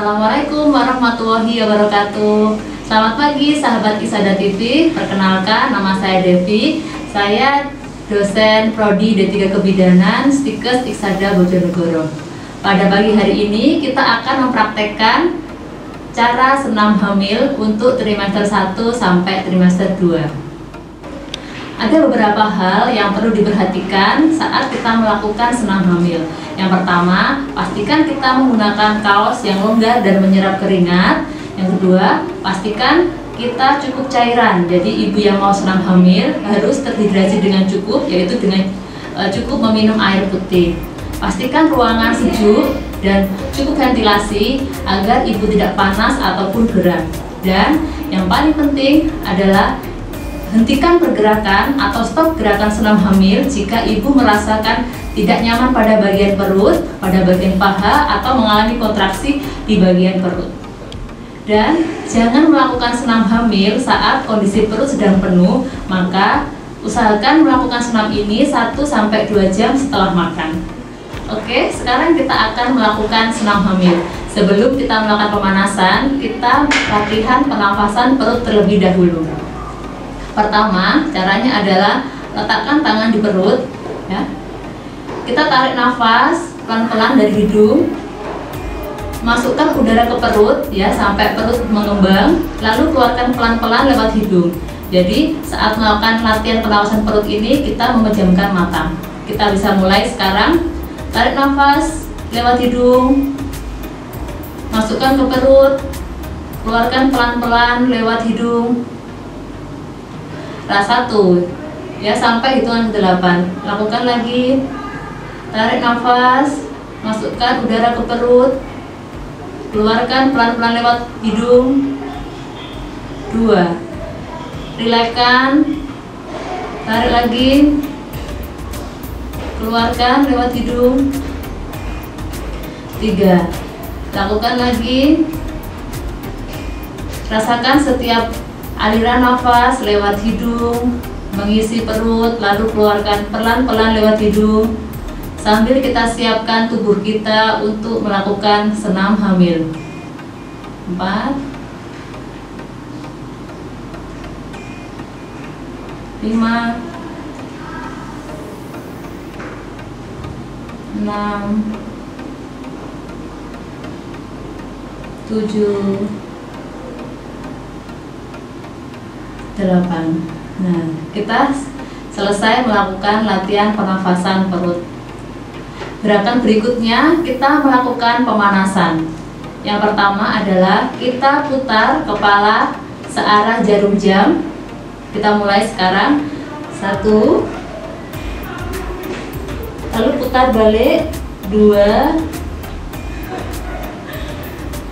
Assalamualaikum warahmatullahi wabarakatuh. Selamat pagi sahabat Isada TV. Perkenalkan, nama saya Devi. Saya dosen Prodi D3 Kebidanan Stikes Isada Bojonegoro. Pada pagi hari ini kita akan mempraktekkan cara senam hamil untuk trimester 1 sampai trimester 2. Ada beberapa hal yang perlu diperhatikan saat kita melakukan senam hamil. Yang pertama, pastikan kita menggunakan kaos yang longgar dan menyerap keringat. Yang kedua, pastikan kita cukup cairan. Jadi ibu yang mau senam hamil harus terhidrasi dengan cukup, yaitu dengan cukup meminum air putih. Pastikan ruangan sejuk dan cukup ventilasi agar ibu tidak panas ataupun gerah. Dan yang paling penting adalah hentikan pergerakan atau stop gerakan senam hamil jika ibu merasakan tidak nyaman pada bagian perut, pada bagian paha, atau mengalami kontraksi di bagian perut. Dan jangan melakukan senam hamil saat kondisi perut sedang penuh, maka usahakan melakukan senam ini 1-2 jam setelah makan. Oke, sekarang kita akan melakukan senam hamil. Sebelum kita melakukan pemanasan, kita latihan pernafasan perut terlebih dahulu. Pertama, caranya adalah letakkan tangan di perut, ya. Kita tarik nafas pelan-pelan dari hidung, masukkan udara ke perut, ya, sampai perut mengembang, lalu keluarkan pelan-pelan lewat hidung. Jadi, saat melakukan latihan pernafasan perut ini, kita memejamkan mata. Kita bisa mulai sekarang. Tarik nafas lewat hidung, masukkan ke perut, keluarkan pelan-pelan lewat hidung. Rasa 1, ya, sampai hitungan ke-8. Lakukan lagi. Tarik nafas, masukkan udara ke perut, keluarkan pelan-pelan lewat hidung. 2, rilekskan, tarik lagi, keluarkan lewat hidung. 3, lakukan lagi. Rasakan setiap aliran nafas lewat hidung, mengisi perut, lalu keluarkan pelan-pelan lewat hidung, sambil kita siapkan tubuh kita untuk melakukan senam hamil. 4, 5, 6, 7, 8. Nah, kita selesai melakukan latihan pernafasan perut. Gerakan berikutnya kita melakukan pemanasan. Yang pertama adalah kita putar kepala searah jarum jam. Kita mulai sekarang. 1, lalu putar balik. 2,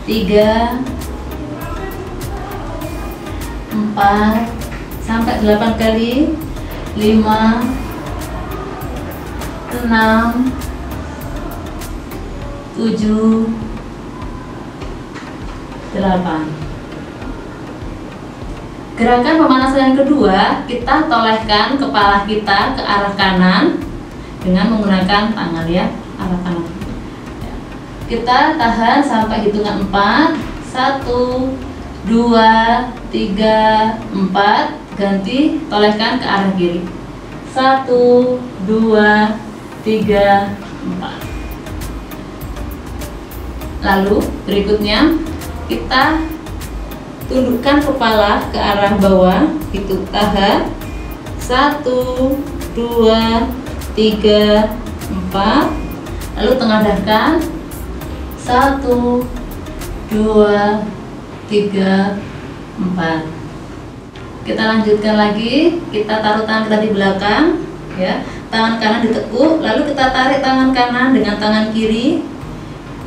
3, 4 sampai 8 kali. 5, 6, 7, 8. Gerakan pemanasan yang kedua, kita tolehkan kepala kita ke arah kanan dengan menggunakan tangan, ya, arah kanan. Kita tahan sampai hitungan 4. 1, 2, 3, 4. Ganti, tolehkan ke arah kiri. 1, 2, 3, 4. Lalu berikutnya kita tundukkan kepala ke arah bawah. Itu tahan. 1, 2, 3, 4. Lalu tengadahkan. 1, 2, 3, 4. Kita lanjutkan lagi. Kita taruh tangan kita di belakang, ya. Tangan kanan ditekuk, lalu kita tarik tangan kanan dengan tangan kiri,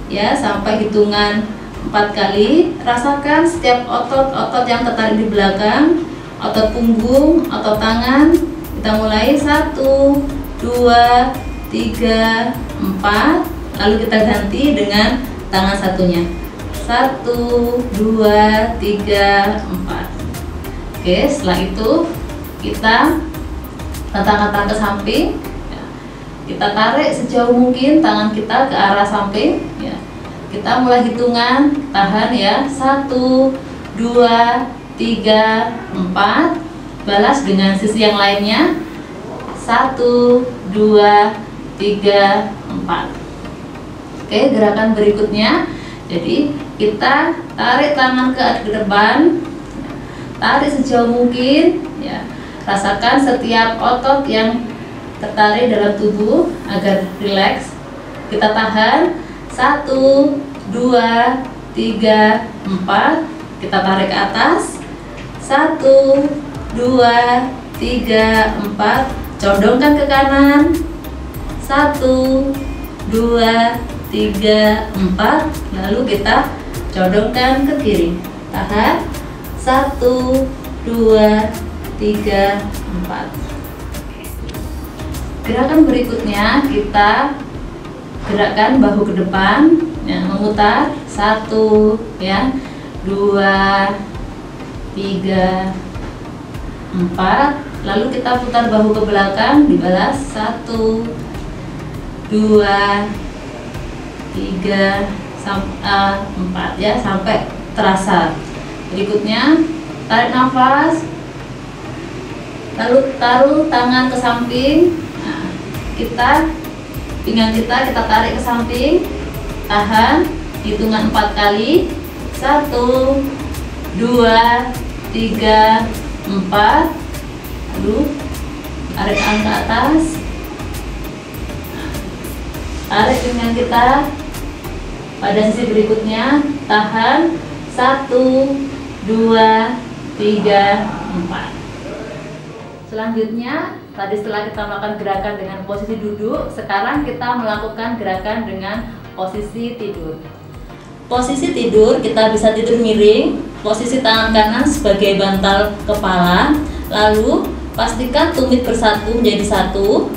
ya, sampai hitungan 4 kali. Rasakan setiap otot-otot yang tertarik di belakang, otot punggung, otot tangan. Kita mulai. 1, 2, 3, 4. Lalu kita ganti dengan tangan satunya. 1, 2, 3, 4. Oke, setelah itu kita tangan ke samping, ya. Kita tarik sejauh mungkin tangan kita ke arah samping, ya. Kita mulai hitungan, tahan ya. 1, 2, 3, 4. Balas dengan sisi yang lainnya. 1, 2, 3, 4. Oke, gerakan berikutnya. Jadi kita tarik tangan ke depan, tarik sejauh mungkin ya. Rasakan setiap otot yang tertarik dalam tubuh agar rileks. Kita tahan. 1, 2, 3, 4. Kita tarik ke atas. 1, 2, 3, 4. Condongkan ke kanan. 1, 2, 3, 4. Lalu kita condongkan ke kiri. Tahan. 1, 2, 3, 4. Gerakan berikutnya kita gerakkan bahu ke depan ya, memutar. 1 ya, 2, 3, 4. Lalu kita putar bahu ke belakang, dibalas. 1, 2, 3, 4 ya, sampai terasa. Berikutnya tarik nafas, lalu taruh tangan ke samping. Nah, pinggang kita tarik ke samping, tahan, hitungan 4 kali. 1, 2, 3, 4. Lalu tarik tangan ke atas, tarik pinggang kita pada sisi berikutnya, tahan. 1, 2, 3, 4. Selanjutnya, tadi setelah kita melakukan gerakan dengan posisi duduk, sekarang kita melakukan gerakan dengan posisi tidur. Posisi tidur, kita bisa tidur miring, posisi tangan kanan sebagai bantal kepala, lalu pastikan tumit bersatu menjadi satu.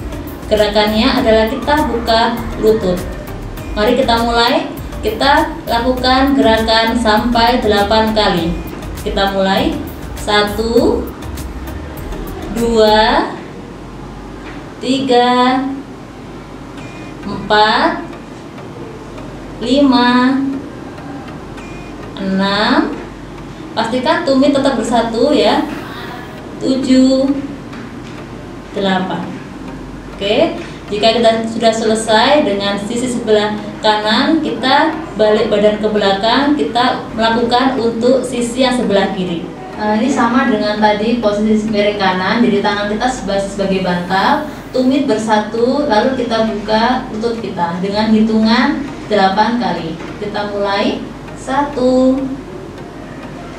Gerakannya adalah kita buka lutut. Mari kita mulai. Kita lakukan gerakan sampai 8 kali. Kita mulai. 1, 2, 3, 4, 5, 6. Pastikan tumit tetap bersatu ya. 7, 8. Oke, jika kita sudah selesai dengan sisi sebelah kanan, kita balik badan ke belakang, kita melakukan untuk sisi yang sebelah kiri. Ini sama dengan tadi posisi miring kanan, jadi tangan kita sebagai bantal, tumit bersatu, lalu kita buka lutut kita dengan hitungan 8 kali. Kita mulai. 1,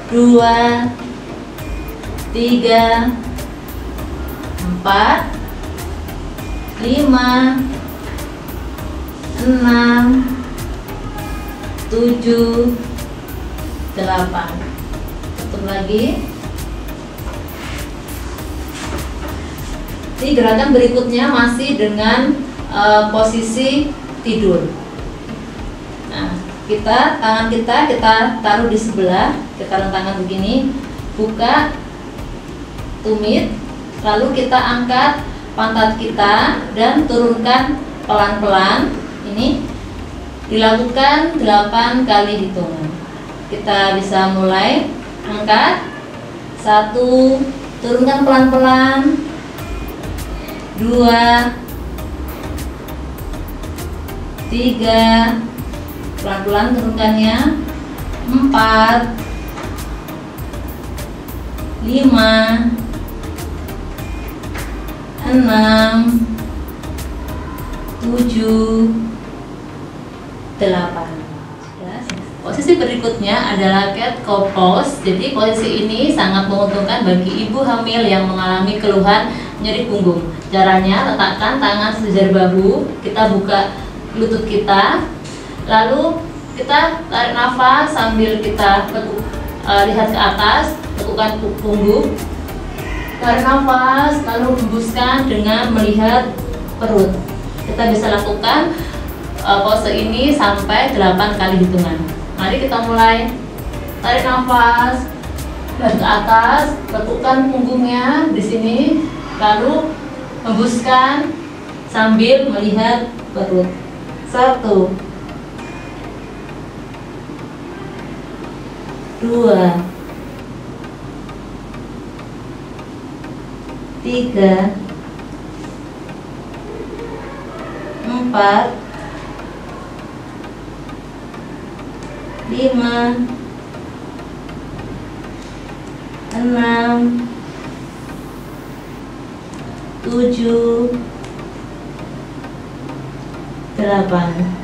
2, 3, 4, 5, 6, 7, 8. Tutup lagi. Ini gerakan berikutnya masih dengan posisi tidur. Nah, tangan kita taruh di sebelah, kita rentangkan begini, buka tumit, lalu kita angkat pantat kita dan turunkan pelan-pelan. Ini dilakukan 8 kali hitungan. Kita bisa mulai. Angkat. 1, turunkan pelan-pelan. 2, 3, pelan-pelan turunkannya. 4, 5, 6, 7, 8. Posisi berikutnya adalah cat cow pose. Jadi posisi ini sangat menguntungkan bagi ibu hamil yang mengalami keluhan nyeri punggung. Caranya, letakkan tangan sejajar bahu, kita buka lutut kita, lalu kita tarik nafas sambil kita lihat ke atas, tekukan punggung. Tarik nafas, lalu hembuskan dengan melihat perut. Kita bisa lakukan pose ini sampai 8 kali hitungan. Mari kita mulai. Tarik nafas dan ke atas, tekukan punggungnya di sini, lalu hembuskan sambil melihat perut. 1, 2, 3, 4, 5, 6, 7, 8.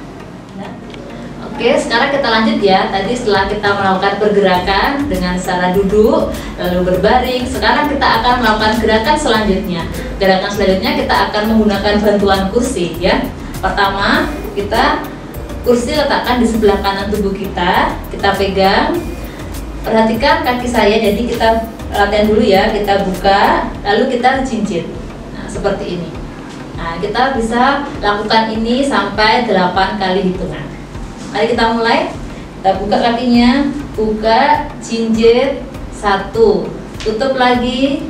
Oke, sekarang kita lanjut ya. Tadi setelah kita melakukan pergerakan dengan cara duduk lalu berbaring, sekarang kita akan melakukan gerakan selanjutnya. Gerakan selanjutnya kita akan menggunakan bantuan kursi ya. Pertama, kita kursi letakkan di sebelah kanan tubuh kita. Kita pegang. Perhatikan kaki saya, jadi kita latihan dulu ya. Kita buka, lalu kita jinjit. Nah, seperti ini. Nah, kita bisa lakukan ini sampai 8 kali hitungan. Mari kita mulai. Kita buka kakinya, buka, jinjit, 1, tutup lagi,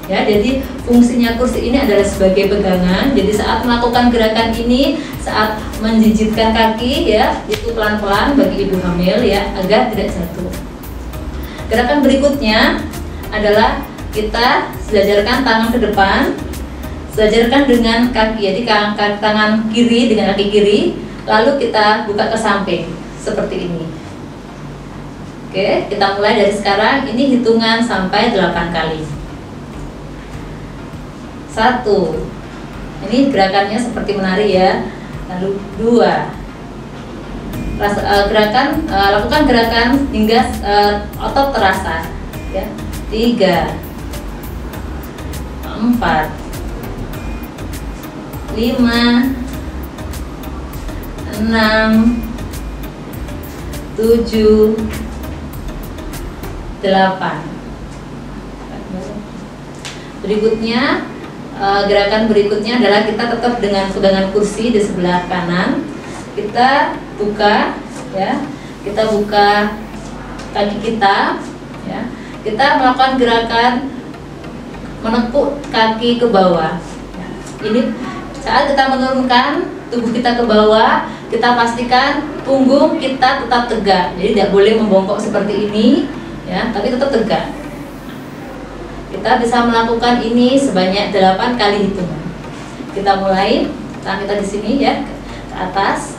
ya. Jadi fungsinya kursi ini adalah sebagai pegangan. Jadi saat melakukan gerakan ini, saat menjijitkan kaki ya, itu pelan-pelan bagi ibu hamil ya, agar tidak jatuh. Gerakan berikutnya adalah kita sejajarkan tangan ke depan, sejajarkan dengan kaki. Jadi tangan kiri dengan kaki kiri, lalu kita buka ke samping seperti ini. Oke, kita mulai dari sekarang. Ini hitungan sampai 8 kali. 1, ini gerakannya seperti menari ya. Lalu 2, lakukan gerakan hingga otot terasa ya. 3, 4, 5, 6, 7, 8. Berikutnya, gerakan berikutnya adalah kita tetap dengan pegangan kursi di sebelah kanan. Kita buka ya, kita buka kaki kita ya. Kita melakukan gerakan menekuk kaki ke bawah ya. Ini saat kita menurunkan tubuh kita ke bawah, kita pastikan punggung kita tetap tegak. Jadi tidak boleh membongkok seperti ini ya, tapi tetap tegak. Kita bisa melakukan ini sebanyak 8 kali hitungan. Kita mulai, tangan kita di sini ya, ke atas.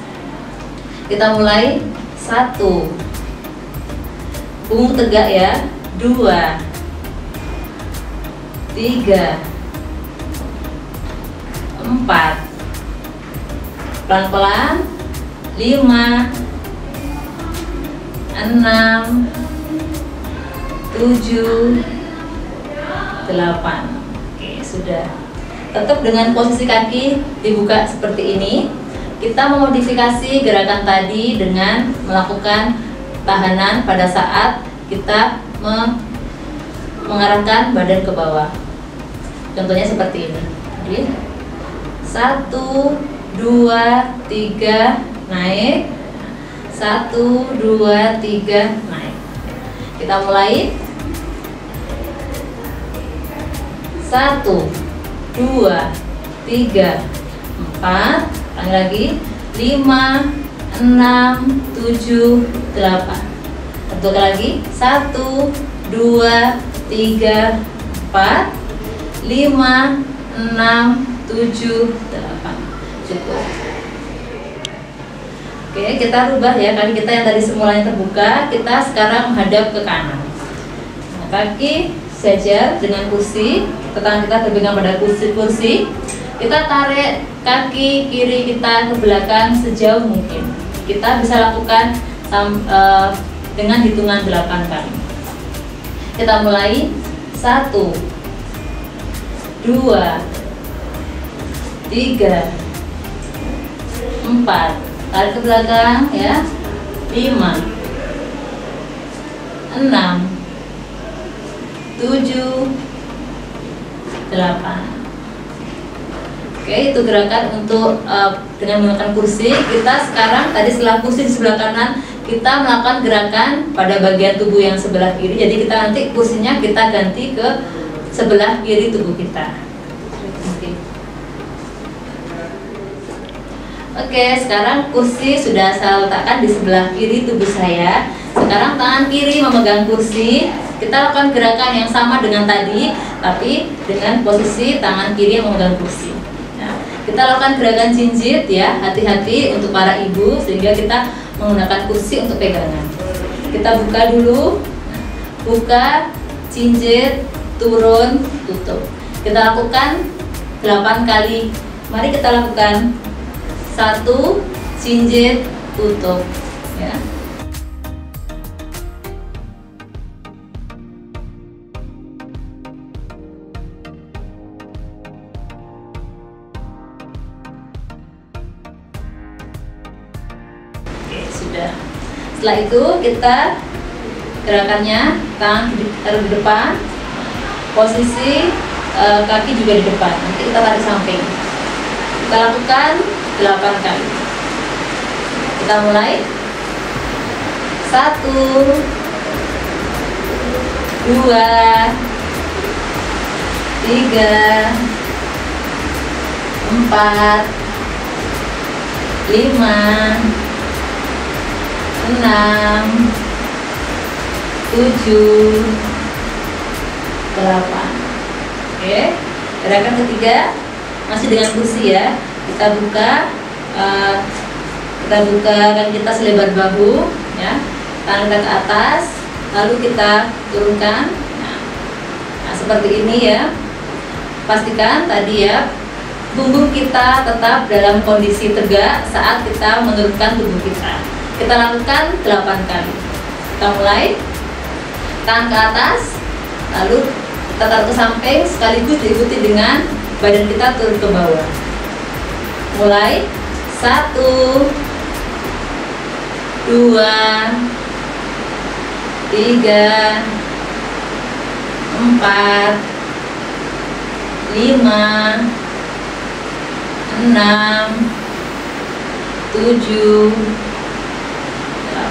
Kita mulai. 1, punggung tegak ya. 2, 3, 4, pelan-pelan. 5, 6, 7, 8. Oke, sudah. Tetap dengan posisi kaki dibuka seperti ini. Kita memodifikasi gerakan tadi dengan melakukan tahanan pada saat kita mengarahkan badan ke bawah. Contohnya seperti ini. Jadi 1, 2, 3 naik. 1, 2, 3 naik. Kita mulai. 1, 2, 3, 4, lagi 5, 6, 7, 8. Satu lagi. 1, 2, 3, 4, 5, 6, 7, 8. Cukup. Oke, kita rubah ya. Kaki kita yang tadi semulanya terbuka, kita sekarang menghadap ke kanan. Nah, kaki sejajar dengan kursi, tangan kita berpegang pada kursi. Kita tarik kaki kiri kita ke belakang sejauh mungkin. Kita bisa lakukan dengan hitungan 8 kali. Kita mulai. 1, 2, 3, 4, tarik ke belakang ya. 5, 6, 7, 8. Oke, itu gerakan untuk dengan menggunakan kursi. Kita sekarang tadi setelah kursi di sebelah kanan, kita melakukan gerakan pada bagian tubuh yang sebelah kiri. Jadi kita nanti kursinya kita ganti ke sebelah kiri tubuh kita. Oke, sekarang kursi sudah saya letakkan di sebelah kiri tubuh saya. Sekarang tangan kiri memegang kursi. Kita lakukan gerakan yang sama dengan tadi, tapi dengan posisi tangan kiri yang memegang kursi. Nah, kita lakukan gerakan jinjit ya, hati-hati untuk para ibu, sehingga kita menggunakan kursi untuk pegangan. Kita buka dulu, buka, jinjit, turun, tutup. Kita lakukan 8 kali. Mari kita lakukan. 1, jinjit, tutup ya. Oke, sudah. Setelah itu kita gerakannya tangan taruh di depan, posisi kaki juga di depan. Nanti kita tarik samping. Kita lakukan 8 kali. Kita mulai. 1, 2, 3, 4, 5, 6, 7, 8. Oke. Gerakan ketiga masih dengan kursi ya. Kita buka kaki kita selebar bahu ya, tangan kita ke atas, lalu kita turunkan. Nah, seperti ini ya. Pastikan tadi ya, punggung kita tetap dalam kondisi tegak saat kita menurunkan tubuh kita. Kita lakukan 8 kali. Kita mulai. Tangan ke atas, lalu kita taruh ke samping, sekaligus diikuti dengan badan kita turun ke bawah. Mulai. 1, 2, 3, 4, 5, 6, 7, 8.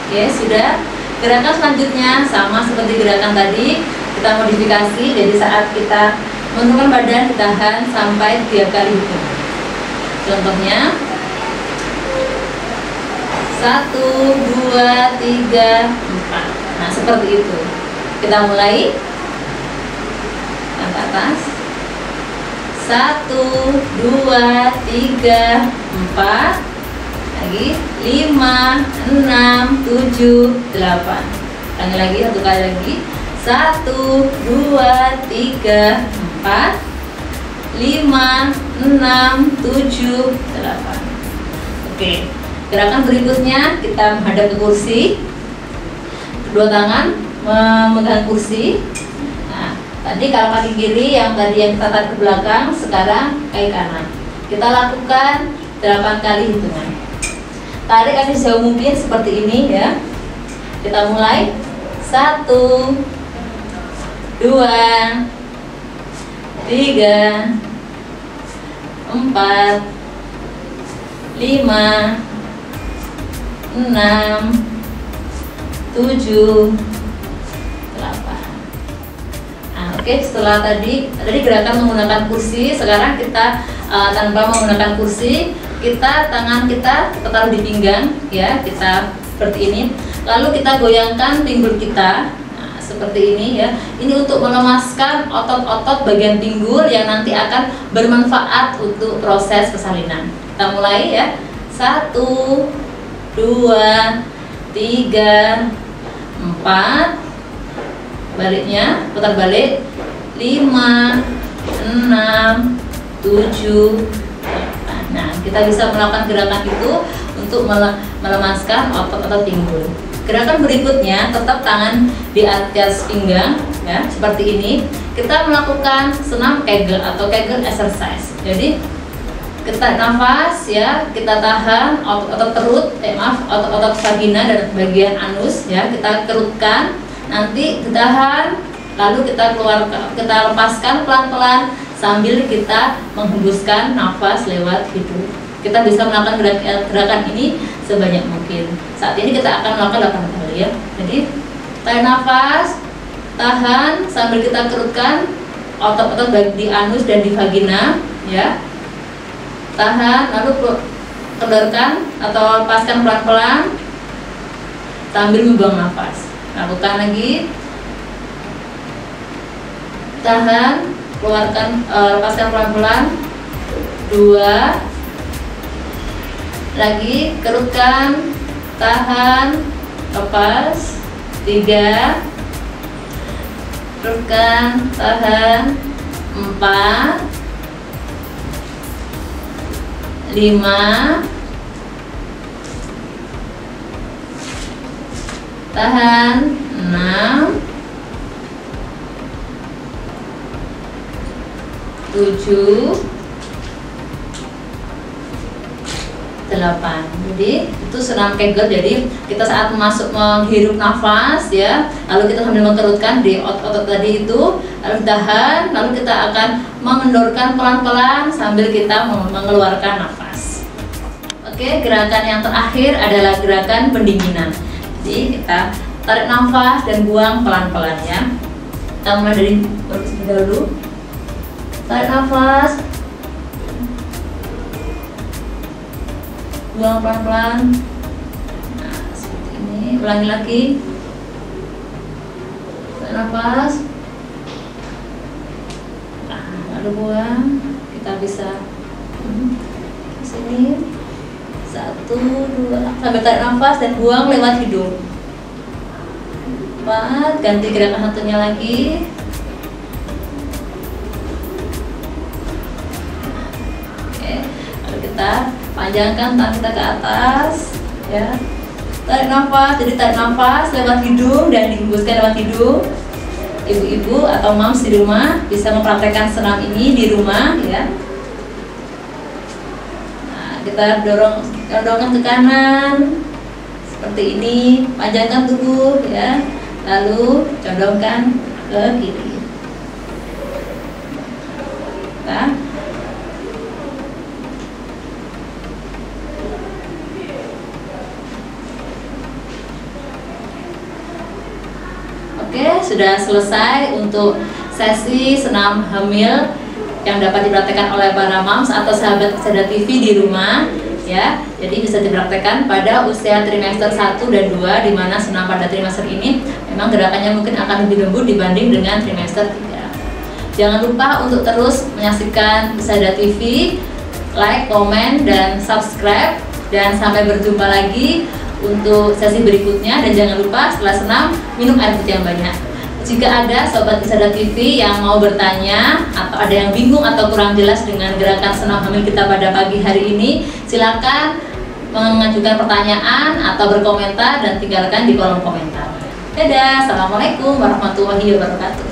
Oke, sudah. Gerakan selanjutnya sama seperti gerakan tadi, kita modifikasi. Jadi saat kita menurunkan badan, ditahan sampai 3 kali hitung. Contohnya 1, 2, 3, 4. Nah, seperti itu. Kita mulai. Angkat atas. 1, 2, 3, 4. Lagi 5, 6, 7, 8. Ulangi lagi, 1 kali lagi. 1, 2, 3, 4, 5, 6, 7, 8. Oke. Gerakan berikutnya kita menghadap ke kursi. Kedua tangan memegang kursi. Nah, tadi kalau kaki kiri yang tadi yang kita tarik ke belakang, sekarang kaki kanan. Kita lakukan 8 kali hitungan. Tarik kaki sejauh mungkin seperti ini ya. Kita mulai. 1, 2, 3, 4, 5, 6, 7, 8. Nah, oke, setelah tadi gerakan menggunakan kursi, sekarang kita tanpa menggunakan kursi, tangan kita taruh di pinggang ya, kita seperti ini. Lalu kita goyangkan pinggul kita. Nah, seperti ini ya. Ini untuk melemaskan otot-otot bagian pinggul yang nanti akan bermanfaat untuk proses persalinan. Kita mulai ya. 1, 2, 3, 4. Baliknya, putar balik. 5, 6, 7, 8. Nah, kita bisa melakukan gerakan itu untuk melemaskan otot-otot pinggul. Gerakan berikutnya tetap tangan di atas pinggang ya, seperti ini. Kita melakukan senam Kegel atau Kegel exercise. Jadi kita nafas ya, kita tahan otot perut, otot vagina dan bagian anus ya, kita kerutkan, nanti ditahan, lalu kita lepaskan pelan-pelan sambil kita menghembuskan nafas lewat hidung. kita bisa melakukan gerakan ini sebanyak mungkin. Saat ini kita akan melakukan 8 kali ya. Jadi tarik nafas, tahan sambil kita kerutkan otot-otot baik di anus dan di vagina ya. Tahan, lalu kendorkan atau lepaskan pelan-pelan sambil membuang nafas. Lakukan lagi. Tahan, keluarkan, lepaskan pelan-pelan. 2 lagi, kerutkan, tahan, lepas. 3 kerutkan, tahan. 4 5 tahan. 6 7 8. Jadi itu senam Kegel. Jadi kita saat menghirup nafas ya, lalu kita sambil mengerutkan di otot tadi itu, lalu tahan, lalu kita akan mengendorkan pelan-pelan sambil kita mengeluarkan nafas. Oke, gerakan yang terakhir adalah gerakan pendinginan. Jadi kita tarik nafas dan buang pelan-pelan ya. Kita mulai dari dulu. Tarik nafas, buang pelan-pelan. Nah, seperti ini. Ulangi lagi. Tarik nafas, nah, lalu buang. Kita bisa ke sini. 1 2 sambil tarik nafas dan buang lewat hidung. 4, ganti gerakan satunya lagi. Kita panjangkan tangan kita ke atas ya. Tarik nafas, jadi tarik nafas lewat hidung dan dihembuskan lewat hidung. Ibu-ibu atau moms di rumah bisa mempraktekkan senam ini di rumah ya. Nah, kita dorongkan ke kanan seperti ini, panjangkan tubuh ya, lalu condongkan ke kiri. Nah, oke, sudah selesai untuk sesi senam hamil yang dapat dipraktekkan oleh para moms atau sahabat Isadah TV di rumah ya. Jadi bisa dipraktekkan pada usia trimester 1 dan 2, di mana senam pada trimester ini memang gerakannya mungkin akan lebih lembut dibanding dengan trimester 3. Jangan lupa untuk terus menyaksikan Isadah TV, like, komen, dan subscribe, dan sampai berjumpa lagi untuk sesi berikutnya. Dan jangan lupa setelah senam minum air putih yang banyak. Jika ada sobat Isadah TV yang mau bertanya atau ada yang bingung atau kurang jelas dengan gerakan senam hamil kita pada pagi hari ini, silakan mengajukan pertanyaan atau berkomentar dan tinggalkan di kolom komentar. Dadah, assalamualaikum warahmatullahi wabarakatuh.